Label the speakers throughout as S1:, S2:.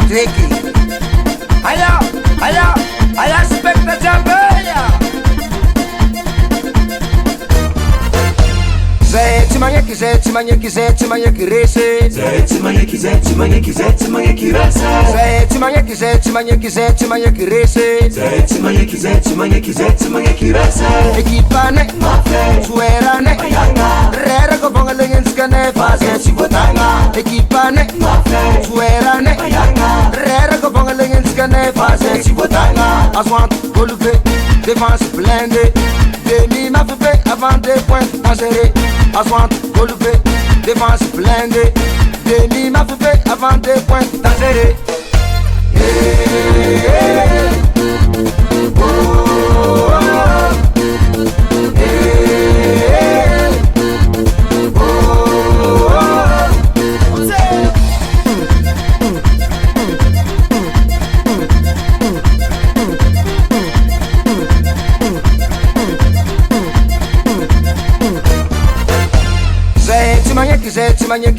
S1: tricky. Aya, spectre jambeya. Zeti manyeki rese.
S2: Zeti manyeki rasa.
S1: Zeti manyeki rese.
S2: Zeti manyeki rasa.
S1: Ekipane, suerane, rere ko bonga lengen skane fase chibotanga. Ekipane, suerane, rere ko bonga lengen skane fase chibotanga. Aswan golube, défense blindée. Demi m'a fait avant des points dangereux. Aswan golube, défense blindée. Demi m'a fait avant des points dangereux.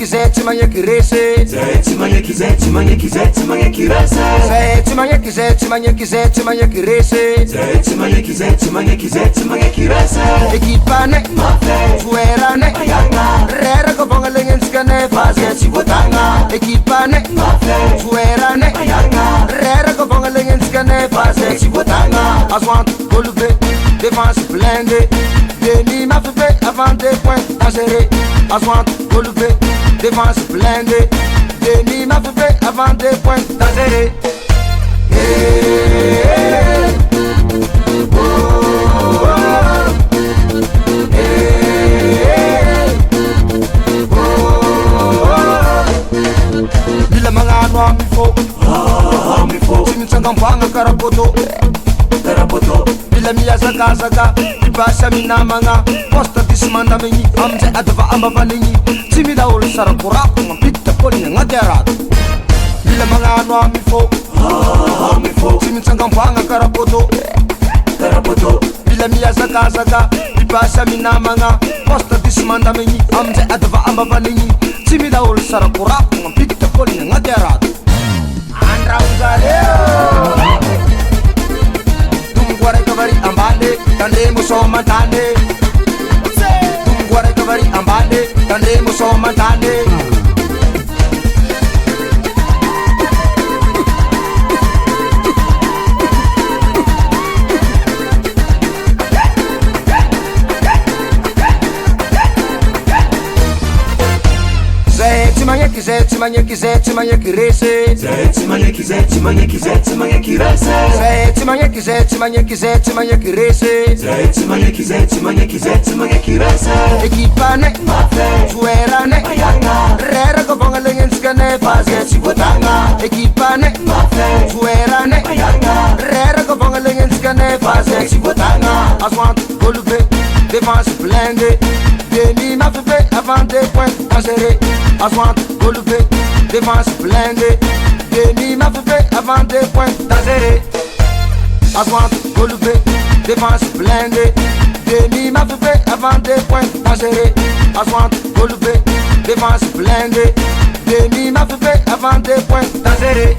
S1: Zeti manyeki rese.
S2: Zeti manyeki rasa.
S1: Zeti manyeki rese.
S2: Zeti manyeki rasa.
S1: Ekipane, suerane, rere ko bonga lengen skane fase chibotanga. Ekipane, suerane, rere ko bonga lengen skane fase chibotanga. Aswan golube, défense blindée. Demi m'a fait avant des points dangereux. Aswan golube, défense blindée. Demi m'a fait avant des points dangereux. Bila mangano amifo Chimitsanga mpanga karapoto Bila miyazaka Ibasha minamanga Posta dismanda mengi Amze adava ambava nengi Chimida ul sarakuraku Ngampita poli ngateratu Bila mangano amifo Chimitsanga mpanga karapoto Bila miyazaka Ibasha minamanga Posta dismanda mengi Amze adava ambava nengi Chimida ul sarakuraku Ngampita poli ngateratu Andra uzaleo Tumguare kavari ambale Tande musoma tande Tumguare kavari ambale Tande musoma tande Zeti manyeki rese.
S2: Zeti manyeki rasa.
S1: Zeti manyeki rese.
S2: Zeti manyeki rasa.
S1: Ekipane, suerane, rere ko bonga lengen skane fase chibotanga. Ekipane, suerane, rere ko bonga lengen skane fase chibotanga. Aswan golube, défense blindée. Demi m'a fait avant des points dangereux. Aswan golube, défense blindée. Demi m'a fait avant des points dangereux. Aswan golube, défense blindée. Demi m'a fait avant des points dangereux. Aswan golube, défense blindée. Demi m'a fait avant des points dangereux.